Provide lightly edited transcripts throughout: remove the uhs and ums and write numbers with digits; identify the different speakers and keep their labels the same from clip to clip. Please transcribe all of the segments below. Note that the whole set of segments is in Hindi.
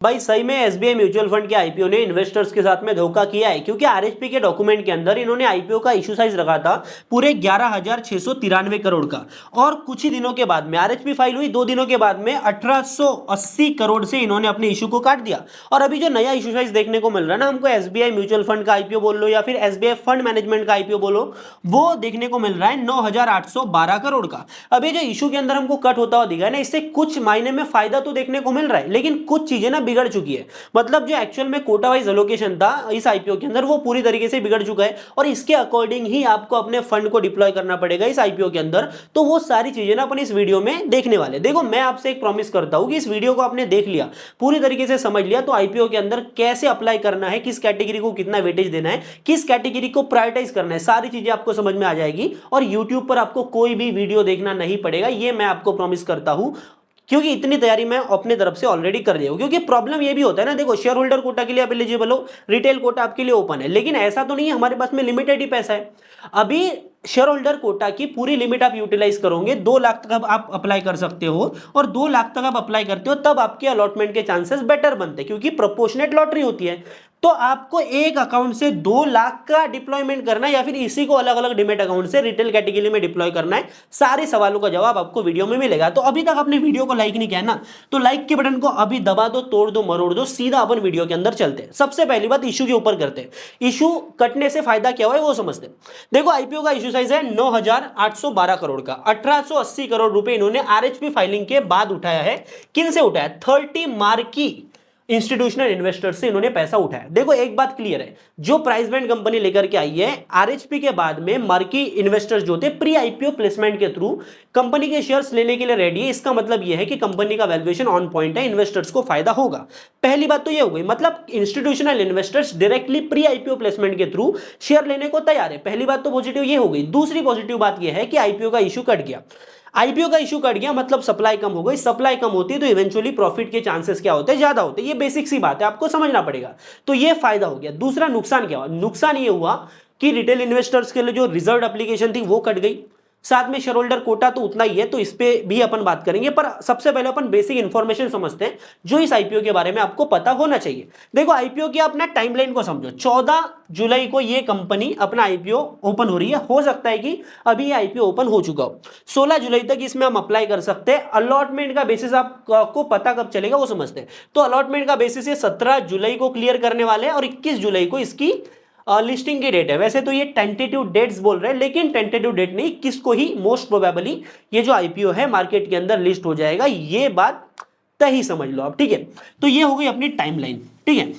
Speaker 1: भाई सही में एसबीआई म्यूचुअल फंड के आईपीओ ने इन्वेस्टर्स के साथ में धोखा किया है, क्योंकि आरएचपी के डॉक्यूमेंट के अंदर इन्होंने आईपीओ का इशू साइज रखा था पूरे 11,693 करोड़ का, और कुछ ही दिनों के बाद में आरएचपी फाइल हुई, 2 दिनों के बाद में 1880 करोड़ से इन्होंने अपने इशू को काट दिया। और अभी जो नया इशू साइज देखने को मिल रहा है ना हमको, एसबीआई म्यूचुअल फंड का आईपीओ बोल लो या फिर एसबीआई फंड मैनेजमेंट का आईपीओ बोलो, वो देखने को मिल रहा है 9,812 करोड़ का। अभी जो इशू के अंदर हमको कट होता हुआ दिखा है ना, इससे कुछ मायने में फायदा तो देखने को मिल रहा है, लेकिन कुछ चीजें ना बिगड़ चुकी है। मतलब जो एक्चुअल में कोटा वाइज एलोकेशन था इस आईपीओ के अंदर, वो पूरी तरीके से बिगड़ चुका है, और इसके अकॉर्डिंग ही आपको अपने फंड को डिप्लॉय करना पड़ेगा इस आईपीओ के अंदर। तो वो सारी चीजें ना अपन इस वीडियो में देखने वाले। देखो मैं आपसे एक प्रॉमिस करता हूं कि इस वीडियो को आपने देख लिया, पूरी तरीके से समझ लिया, तो आईपीओ के अंदर कैसे अप्लाई करना है, किस कैटेगरी को कितना वेटेज देना है, किस कैटेगरी को प्रायोरिटाइज करना है, सारी चीजें आपको समझ में आ जाएगी। और यूट्यूब पर आपको कोई भी वीडियो देखना नहीं पड़ेगा, ये मैं आपको प्रॉमिस करता हूं, क्योंकि इतनी तैयारी मैं अपने तरफ से ऑलरेडी कर दिया हूं। क्योंकि प्रॉब्लम ये भी होता है ना, देखो शेयर होल्डर कोटा के लिए आप एलिजिबल हो, रिटेल कोटा आपके लिए ओपन है, लेकिन ऐसा तो नहीं है हमारे पास में लिमिटेड ही पैसा है। अभी शेयर होल्डर कोटा की पूरी लिमिट आप यूटिलाइज करोगे, 2 लाख तक आप अप्लाई कर सकते हो, और 2 लाख तक आप अप्लाई करते हो तब आपके अलॉटमेंट के चांसेस बेटर बनते हैं, क्योंकि प्रोपोर्शनेट लॉटरी होती है। तो आपको एक अकाउंट से 2 लाख का डिप्लॉयमेंट करना है या फिर इसी को अलग अलग डिमेट अकाउंट से रिटेल कैटेगरी में डिप्लॉय करना है, सारे सवालों का जवाब आपको वीडियो में मिलेगा। तो अभी तक आपने वीडियो को लाइक नहीं किया ना, तो लाइक के बटन को अभी दबा दो, तोड़ दो, मरोड़ दो, सीधा अपन वीडियो के अंदर चलते हैं। सबसे पहली बात इशू के ऊपर करते हैं, इशू कटने से फायदा क्या हुआ है वो समझते हैं। देखो आईपीओ का इशू साइज है 9,812 करोड़ का, 1880 करोड़ रुपए इन्होंने आरएचपी फाइलिंग के बाद उठाया है। किन से उठाया? 30 मार्की इंस्टीट्यूशनल इन्वेस्टर से इन्होंने पैसा उठाया। देखो एक बात क्लियर है, जो प्राइस बैंड कंपनी लेकर के आई है आरएचपी के बाद में, मार्की इन्वेस्टर्स जो थे प्री आईपीओ प्लेसमेंट के थ्रू कंपनी के शेयर्स लेने के लिए रेडी है। इसका मतलब यह है कि कंपनी का वैल्यूएशन ऑन पॉइंट है, इन्वेस्टर्स को फायदा होगा। पहली बात तो यह हो गई, मतलब institutional investors directly pre IPO placement के थ्रू शेयर लेने को तैयार है। पहली बात तो पॉजिटिव ये हो गई। दूसरी पॉजिटिव बात यह है कि आईपीओ का इशू कट गया। आईपीओ का इशू कट गया मतलब सप्लाई कम हो गई, सप्लाई कम होती है तो इवेंचुअली प्रॉफिट के चांसेस क्या होते हैं? ज्यादा होते हैं। ये बेसिक सी बात है, आपको समझना पड़ेगा। तो ये फायदा हो गया। दूसरा नुकसान क्या हुआ? नुकसान ये हुआ कि रिटेल इन्वेस्टर्स के लिए जो रिजर्व एप्लीकेशन थी वो कट गई, साथ में शेयर होल्डर कोटा तो उतना ही है, तो इस पे भी अपन बात करेंगे। पर सबसे पहले अपन बेसिक इंफॉर्मेशन समझते हैं जो इस आईपीओ के बारे में आपको पता होना चाहिए। देखो आईपीओ की अपना टाइमलाइन को समझो। 14 जुलाई को ये कंपनी अपना आईपीओ ओपन हो रही है। हो सकता है कि अभी ये आईपीओ ओपन हो चुका हो। 16 जुलाई तक इसमें हम अप्लाई कर सकते हैं। अलॉटमेंट का बेसिस आपको पता कब चलेगा वो समझते हैं। तो अलॉटमेंट का बेसिस ये 17 जुलाई को क्लियर करने वाले हैं और 21 जुलाई को इसकी लिस्टिंग की डेट है। वैसे तो ये टेंटेटिव डेट्स बोल रहे हैं, लेकिन टेंटेटिव डेट नहीं, किसको ही मोस्ट प्रोबेबली ये जो आईपीओ है मार्केट के अंदर लिस्ट हो जाएगा। ये बात तय समझ लो आप, ठीक है। तो ये हो गई अपनी टाइमलाइन, ठीक है।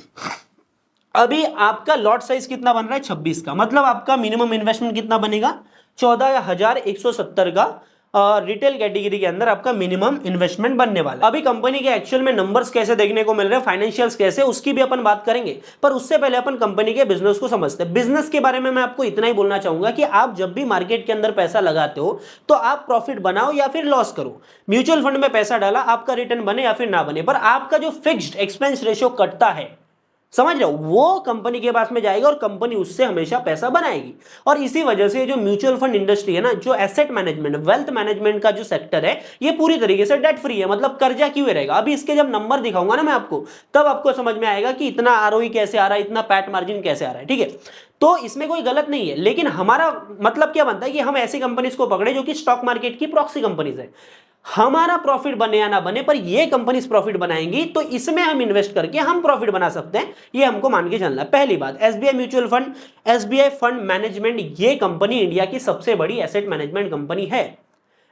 Speaker 1: अभी आपका लॉट साइज कितना बन रहा है? 26 का, मतलब आपका मिनिमम इन्वेस्टमेंट कितना बनेगा? 14,170 का रिटेल कैटेगरी के अंदर आपका मिनिमम इन्वेस्टमेंट बनने वाला। अभी कंपनी के एक्चुअल में नंबर्स कैसे देखने को मिल रहे हैं, फाइनेंशियल्स कैसे, उसकी भी अपन बात करेंगे। पर उससे पहले अपन कंपनी के बिजनेस को समझते हैं। बिजनेस के बारे में मैं आपको इतना ही बोलना चाहूंगा कि आप जब भी मार्केट के अंदर पैसा लगाते हो तो आप प्रॉफिट बनाओ या फिर लॉस करो। म्यूचुअल फंड में पैसा डाला, आपका रिटर्न बने या फिर ना बने, पर आपका जो फिक्स्ड एक्सपेंस रेशियो कटता है, समझ रहे हो, वो कंपनी के पास में जाएगा और कंपनी उससे हमेशा पैसा बनाएगी। और इसी वजह से जो म्यूचुअल फंड इंडस्ट्री है ना, जो एसेट मैनेजमेंट, वेल्थ मैनेजमेंट का जो सेक्टर है, ये पूरी तरीके से डेट फ्री है, मतलब कर्जा क्यों रहेगा। अभी इसके जब नंबर दिखाऊंगा ना मैं आपको, तब आपको समझ में आएगा कि इतना आरओई कैसे आ रहा है, इतना पैट मार्जिन कैसे आ रहा है, ठीक है। तो इसमें कोई गलत नहीं है, लेकिन हमारा मतलब क्या बनता है कि हम ऐसी कंपनीज को पकड़े जो कि स्टॉक मार्केट की प्रॉक्सी कंपनीज है। हमारा प्रॉफिट बने या ना बने, पर ये कंपनीज प्रॉफिट बनाएंगी, तो इसमें हम इन्वेस्ट करके हम प्रॉफिट बना सकते हैं। ये हमको मान के चलना है। पहली बात, SBI mutual fund, SBI fund management, ये कंपनी इंडिया की सबसे बड़ी एसेट मैनेजमेंट कंपनी है।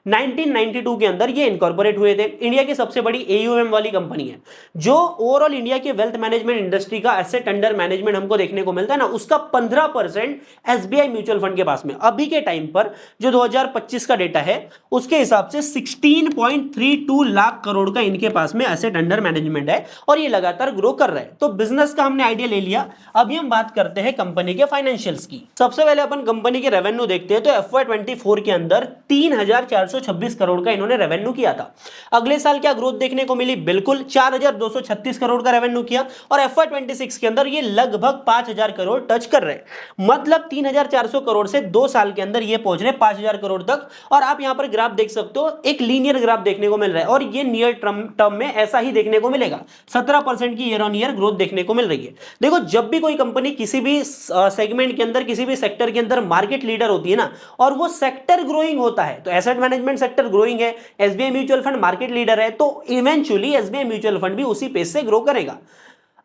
Speaker 1: 1992 के अंदर ये इनकॉर्पोरेट हुए थे। इंडिया की सबसे बड़ी एयूएम वाली कंपनी है। जो ओवरऑल इंडिया के वेल्थ मैनेजमेंट इंडस्ट्री का एसेट अंडर मैनेजमेंट हमको देखने को मिलता है ना, उसका 15% एसबीआई म्यूचुअल फंड के पास में अभी के टाइम पर जो 2025 का डेटा है उसके हिसाब से 16.32 लाख करोड़ का इनके पास में एसेट अंडर मैनेजमेंट है, और ये लगातार ग्रो कर रहा है। तो बिजनेस का हमने आइडिया ले लिया। अभी हम बात करते हैं कंपनी के फाइनेंशियल्स की। सबसे पहले अपन कंपनी के रेवेन्यू देखते हैं। तो FY24 के अंदर 3,400 4,426 करोड़ का इन्होंने रेवेन्यू किया था। अगले साल क्या ग्रोथ देखने को मिली, बिल्कुल 4,236 करोड़ का रेवेन्यू किया और FY26 के अंदर ये लगभग 5,000 करोड़ टच कर रहे हैं। मतलब 3,400 करोड़ से 2 साल के अंदर ये पहुंच रहे 5,000 करोड़ तक। और आप यहां पर ग्राफ देख सकते हो, एक लीनियर ग्राफ देखने को मिल रहा है और ये नियर टर्म में ऐसा ही देखने को मिलेगा। 17% की ईयर ऑन ईयर ग्रोथ देखने को मिल रही है। देखो, जब भी कोई कंपनी किसी भी सेगमेंट के अंदर, किसी भी सेक्टर के अंदर मार्केट लीडर होती है ना, और वो सेक्टर ग्रोइंग होता है, तो एसेट मैनेजमेंट सेक्टर ग्रोइंग है, SBI mutual fund market leader है, तो इवेंचुअली एसबीआई म्यूचुअल फंड भी उसी पेस से ग्रो करेगा।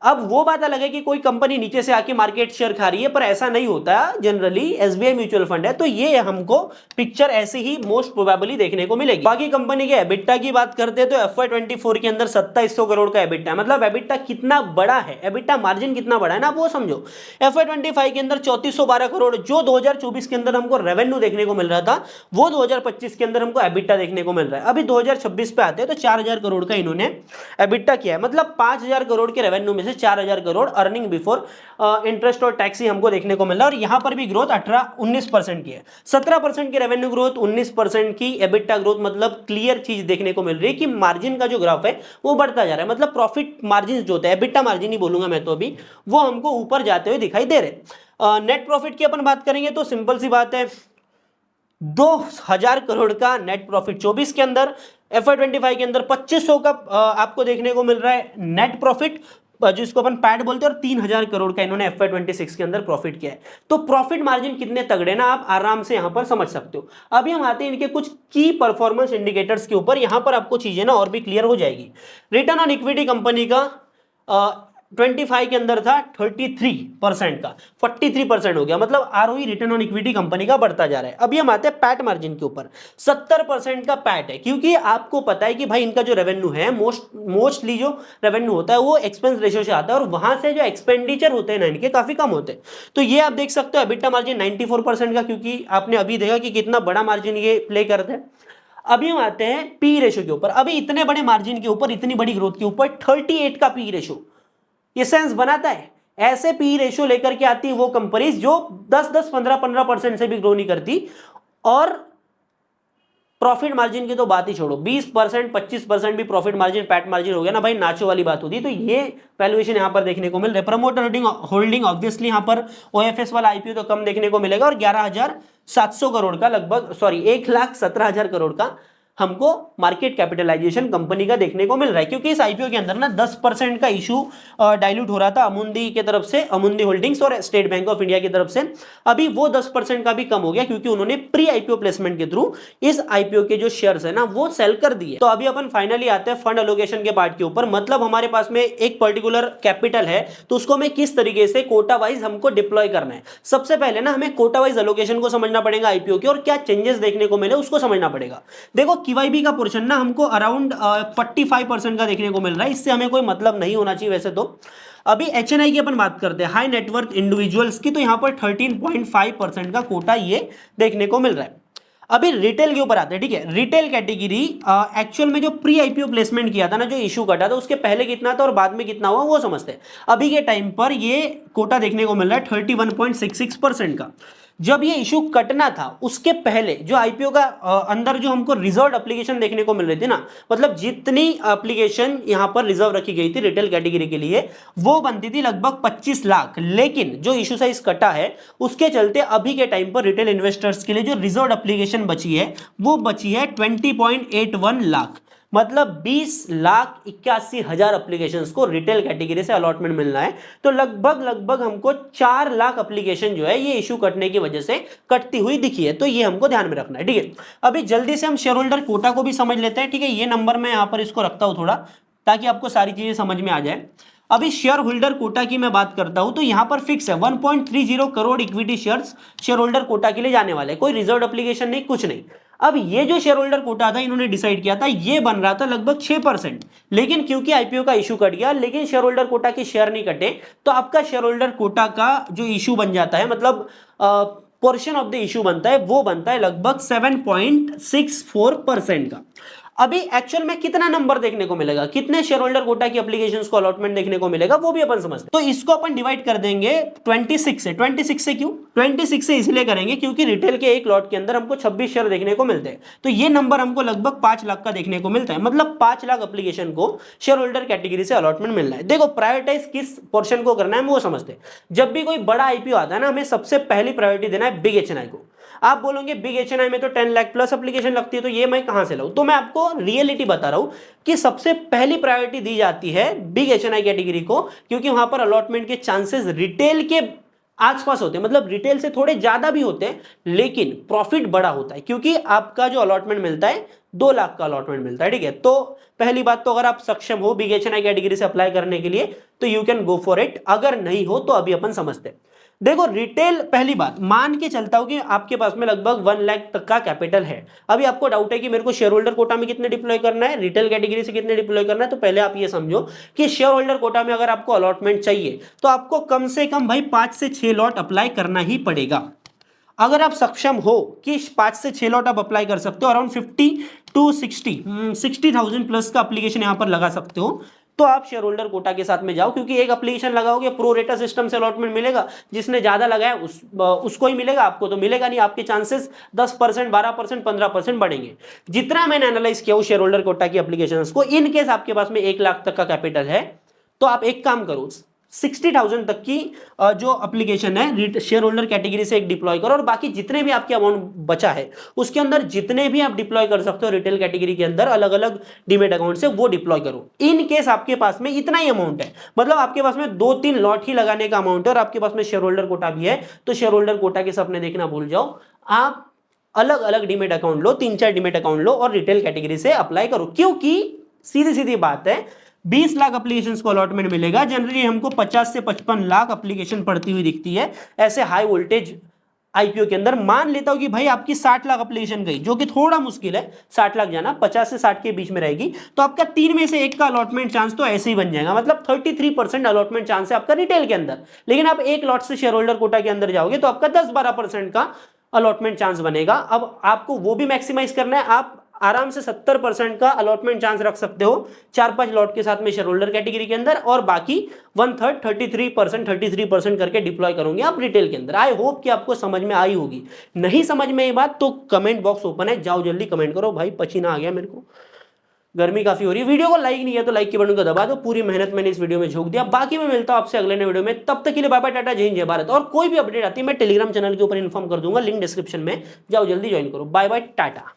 Speaker 1: अब वो बात अलग है कि कोई कंपनी नीचे से आके मार्केट शेयर खा रही है, पर ऐसा नहीं होता जनरली। एसबीआई म्यूचुअल फंड है तो ये हमको पिक्चर ऐसी ही मोस्ट प्रोबेबली देखने को मिलेगी। बाकी कंपनी के एबिटा की बात करते हैं तो FY24 के अंदर 2700 करोड़ का एबिटा है। मतलब एबिटा कितना बड़ा है, एबिटा मार्जिन कितना बड़ा है ना, आप वो समझो। FY25 के अंदर 3412 करोड़, जो 2024 के अंदर हमको रेवेन्यू देखने को मिल रहा था, वो 2025 के अंदर हमको एबिटा देखने को मिल रहा है। अभी 2026 पे आते हैं तो 4000 करोड़ का इन्होंने एबिटा किया है। मतलब 5000 करोड़ के रेवेन्यू में से 4000 करोड़ अर्निंग बिफोर इंटरेस्ट और टैक्स ही हमको देखने को मिल रहा है। और यहां पर भी ग्रोथ 19% की है। 17% की रेवेन्यू ग्रोथ, 19% की एबिटा ग्रोथ। मतलब क्लियर चीज देखने को मिल रही है कि मार्जिन का जो ग्राफ है वो बढ़ता जा रहा है। मतलब प्रॉफिट मार्जिन जो होता है, एबिटा मार्जिन ही बोलूंगा मैं तो अभी, वो हमको ऊपर जाते हुए दिखाई दे रहे। नेट प्रॉफिट की अपन बात करेंगे तो सिंपल सी बात है, 2000 करोड़ का नेट प्रॉफिट 24 के अंदर, FY25 के अंदर 2500 का आपको देखने को मिल रहा है नेट प्रॉफिट, जिसको अपन पैट बोलते हैं, और 3000 करोड़ का इन्होंने FY26 के अंदर प्रॉफिट किया है। तो प्रॉफिट मार्जिन कितने तगड़े ना, आप आराम से यहां पर समझ सकते हो। अभी हम आते हैं इनके कुछ की परफॉर्मेंस इंडिकेटर्स के ऊपर। यहां पर आपको चीजें ना और भी क्लियर हो जाएगी। रिटर्न ऑन इक्विटी कंपनी का 25 के अंदर था 33% का, 43% हो गया। मतलब ROE return on equity company का बढ़ता जा रहा है। अभी हम आते हैं पैट मार्जिन के ऊपर। 70% का पैट है, क्योंकि आपको पता है कि भाई इनका जो रेवेन्यू है, मोस्टली जो रेवेन्यू होता है वो एक्सपेंस रेशियो से आता है, और वहां से जो एक्सपेंडिचर होते हैं ना इनके काफी कम होते हैं। तो ये आप देख सकते हो एबिटा मार्जिन 94% का, क्योंकि आपने अभी देखा कि कितना बड़ा मार्जिन ये प्ले करते हैं। अभी हम आते हैं पी रेशियो के ऊपर। अभी इतने बड़े मार्जिन के ऊपर, इतनी बड़ी ग्रोथ के ऊपर 38 का पी रेशियो, ये सेंस बनाता है? ऐसे पी रेशियो लेकर के आती है वो कंपनीज जो 10-10, 15-15% से भी ग्रो नहीं करती। और प्रॉफिट मार्जिन की तो बात ही छोड़ो, 20%, 25% भी प्रॉफिट मार्जिन, पैट मार्जिन हो गया ना भाई, नाचो वाली बात होती है। तो ये वैल्यूएशन यहां पर देखने को मिल रहा है। प्रमोटर होल्डिंग ऑब्वियसली यहां पर ओएफएस वाला आईपीओ तो कम देखने को मिलेगा, और 11,700 करोड़ का लगभग, सॉरी 1,17,000 करोड़ का हमको मार्केट कैपिटलाइजेशन कंपनी का देखने को मिल रहा है। क्योंकि इस आईपीओ के अंदर ना 10% का इशू डाइल्यूट हो रहा था अमुंदी के तरफ से, अमुंदी होल्डिंग्स और स्टेट बैंक ऑफ इंडिया की तरफ से। अभी वो 10% का भी कम हो गया, क्योंकि उन्होंने प्री आईपीओ प्लेसमेंट के थ्रू इस आईपीओ के जो शेयर्स है ना वो सेल कर दिए। तो अभी अपन फाइनली आते हैं फंड एलोकेशन के पार्ट के ऊपर। मतलब हमारे पास में एक पर्टिकुलर कैपिटल है, तो उसको हमें किस तरीके से कोटा वाइज हमको डिप्लॉय करना है। सबसे पहले ना हमें कोटा वाइज एलोकेशन को समझना पड़ेगा आईपीओ के, और क्या चेंजेस देखने को मिले उसको समझना पड़ेगा। देखो, QIB का पोर्शन ना हमको अराउंड 45% का देखने को मिल रहा है। इससे हमें कोई मतलब नहीं होना चाहिए वैसे तो। अभी HNI की अपन बात करते हैं, हाई नेटवर्थ इंडिविजुअल्स की, तो यहां पर 13.5% का कोटा ये देखने को मिल रहा है। अभी रिटेल के ऊपर आते हैं, ठीक है। रिटेल कैटेगरी एक्चुअल में जो प्री आईपीओ प्लेसमेंट किया था ना, जो इशू कटा था, उसके पहले कितना था और बाद में कितना हुआ वो समझते हैं। अभी के टाइम पर ये कोटा देखने को मिल रहा है 31.66% का। जब ये इशू कटना था उसके पहले जो आईपीओ का अंदर जो हमको रिजर्व एप्लीकेशन देखने को मिल रही थी ना, मतलब जितनी एप्लीकेशन यहां पर रिजर्व रखी गई थी रिटेल कैटेगरी के लिए, वो बनती थी लगभग 25 लाख। लेकिन जो इशू साइज कटा है उसके चलते अभी के टाइम पर रिटेल इन्वेस्टर्स के लिए जो रिजर्व एप्लीकेशन बची है वो बची है 20.81 लाख। मतलब 20,81,000 एप्लीकेशंस को रिटेल कैटेगरी से अलॉटमेंट मिलना है। तो लगभग हमको 4 लाख एप्लीकेशन जो है ये इशू कटने की वजह से कटती हुई दिखी है। तो ये हमको ध्यान में रखना है, ठीक है। अभी जल्दी से हम शेयर होल्डर कोटा को भी समझ लेते हैं, ठीक है। ये नंबर मैं यहां पर इसको रखता हूं थोड़ा, ताकि आपको सारी चीजें समझ में आ जाए। अभी शेयर होल्डर कोटा की मैं बात करता हूं तो यहां पर फिक्स है 1.30 crore equity shares share holder quota के लिए जाने वाले हैं। कोई रिजर्व एप्लीकेशन नहीं, कुछ नहीं। अब ये जो शेयर होल्डर कोटा था इन्होंने डिसाइड किया था, ये बन रहा था लगभग 6%। लेकिन क्योंकि आईपीओ का इशू कट गया, लेकिन शेयर होल्डर कोटा के शेयर नहीं कटे, तो आपका शेयर होल्डर कोटा का जो इशू बन जाता है, मतलब पोर्शन ऑफ द इशू बनता है, वो बनता है लगभग 7.64% का। अभी एक्चुअल में कितना नंबर देखने को मिलेगा, कितने शेयर होल्डर कोटा की एप्लीकेशंस को अलॉटमेंट देखने को मिलेगा, वो भी अपन समझते हैं। तो इसको अपन डिवाइड कर देंगे 26 से। 26 से क्यों? 26 से इसलिए करेंगे क्योंकि रिटेल के एक लॉट के अंदर हमको 26 शेयर देखने को मिलते हैं। तो ये नंबर हमको लगभग 5 लाख का देखने को मिलता है, मतलब 5 लाख एप्लीकेशन को शेयर होल्डर कैटेगरी से अलॉटमेंट मिलना है। देखो प्रायोरिटाइज किस पोर्शन को करना है वो समझते हैं। जब भी कोई बड़ा आईपीओ आता है ना, हमें सबसे पहली प्रायोरिटी देना है बिग एचएनआई को। आप बोलोगे बिग एचएनआई में तो 10 लाख प्लस एप्लीकेशन लगती है, तो ये मैं कहां से लाऊं? तो मैं आपको रियलिटी बता रहा हूं कि सबसे पहली प्रायोरिटी दी जाती है बिग एचएनआई कैटेगरी को, क्योंकि वहां पर अलॉटमेंट के चांसेस रिटेल के आसपास होते हैं, मतलब रिटेल से थोड़े ज्यादा भी होते हैं, लेकिन प्रॉफिट बड़ा होता है, क्योंकि आपका जो अलॉटमेंट मिलता है 2 लाख का अलॉटमेंट मिलता है। ठीक है, तो पहली बात तो अगर आप सक्षम हो बिग एचएनआई कैटेगरी से अप्लाई करने के लिए तो you can go for it, अगर नहीं हो तो अभी अपन समझते हैं। देखो रिटेल, पहली बात मान के चलता हूं कि आपके पास में लगभग 1 लाख तक का कैपिटल है। अभी आपको डाउट है कि मेरे को शेयर होल्डर कोटा में कितने डिप्लॉय करना है, रिटेल कैटेगरी से कितने डिप्लॉय करना है, तो पहले आप ये समझो कि शेयर होल्डर कोटा में अगर आपको अलॉटमेंट चाहिए तो आपको कम से कम भाई 5 से 6 लॉट अप्लाई करना ही पड़ेगा। अगर आप सक्षम हो कि 5 से 6 लॉट आप अप्लाई कर सकते हो, अराउंड 50 टू 60,000 प्लस का एप्लीकेशन यहां पर लगा सकते हो, तो आप शेयर होल्डर कोटा के साथ में जाओ, क्योंकि एक एप्लीकेशन लगाओगे प्रो रेटा सिस्टम से अलॉटमेंट मिलेगा, जिसने ज्यादा लगाया उसको ही मिलेगा, आपको तो मिलेगा नहीं। आपके चांसेस 10%, 12%, 15% बढ़ेंगे। जितना मैंने एनालाइज किया शेयर होल्डर कोटा की एप्लीकेशंस को, इन केस आपके पास में 1 लाख तक का कैपिटल है तो आप एक काम करो, 60,000 तक की जो एप्लीकेशन है शेयर होल्डर कैटेगरी से एक डिप्लॉय करो, और बाकी जितने भी आपके अमाउंट बचा है उसके अंदर जितने भी आप डिप्लॉय कर सकते हो रिटेल कैटेगरी के अंदर अलग अलग डीमेट अकाउंट से, वो डिप्लॉय करो। इन केस आपके पास में इतना ही अमाउंट है, मतलब आपके पास में 2-3 लॉट ही लगाने का अमाउंट है और आपके पास में शेयर होल्डर कोटा भी है, तो शेयर होल्डर कोटा के सपने देखना भूल जाओ। आप अलग अलग डीमेट अकाउंट लो, 3-4 डीमेट अकाउंट लो और रिटेल कैटेगरी से अप्लाई करो, क्योंकि सीधी सीधी बात है 20 लाख एप्लीकेशंस को अलॉटमेंट मिलेगा। जनरली हमको 50 से 55 लाख एप्लीकेशन पड़ती हुई दिखती है ऐसे हाई वोल्टेज आईपीओ के अंदर। मान लेता हूं कि भाई आपकी 60 लाख एप्लीकेशन गई, जो कि थोड़ा मुश्किल है 60 लाख जाना, 50 से 60 के बीच में रहेगी, तो आपका 3 में से 1 का अलॉटमेंट चांस तो ऐसे ही बन जाएगा, मतलब 33% अलॉटमेंट चांस है आपका रिटेल के अंदर। लेकिन आप एक लॉट से शेयर होल्डर कोटा के अंदर जाओगे तो आपका 10-12% का अलॉटमेंट चांस बनेगा। अब आपको वो भी मैक्सिमाइज करना है, आप आराम से 70% का अलॉटमेंट चांस रख सकते हो 4-5 लॉट के साथ में शेयर होल्डर कैटेगरी के अंदर, और बाकी 1/3 33% करके डिप्लॉय करोगे आप रिटेल के अंदर। आई होप कि आपको समझ में आई होगी। नहीं समझ में ये बात तो कमेंट बॉक्स ओपन है, जाओ जल्दी कमेंट करो। भाई पसीना आ गया मेरे को, गर्मी काफी हो रही है। वीडियो को लाइक नहीं किया तो लाइक के बटन को दबा दो, पूरी मेहनत मैंने इस वीडियो में झोंक दिया। बाकी मैं मिलता हूं आपसे अगले नए वीडियो में, तब तक के लिए बाय बाय, टाटा, जय हिंद, जय भारत। और कोई भी अपडेट आती है मैं टेलीग्राम चैनल के ऊपर इन्फॉर्म कर दूंगा, लिंक डिस्क्रिप्शन में, जाओ जल्दी ज्वाइन करो। Bye bye, Tata.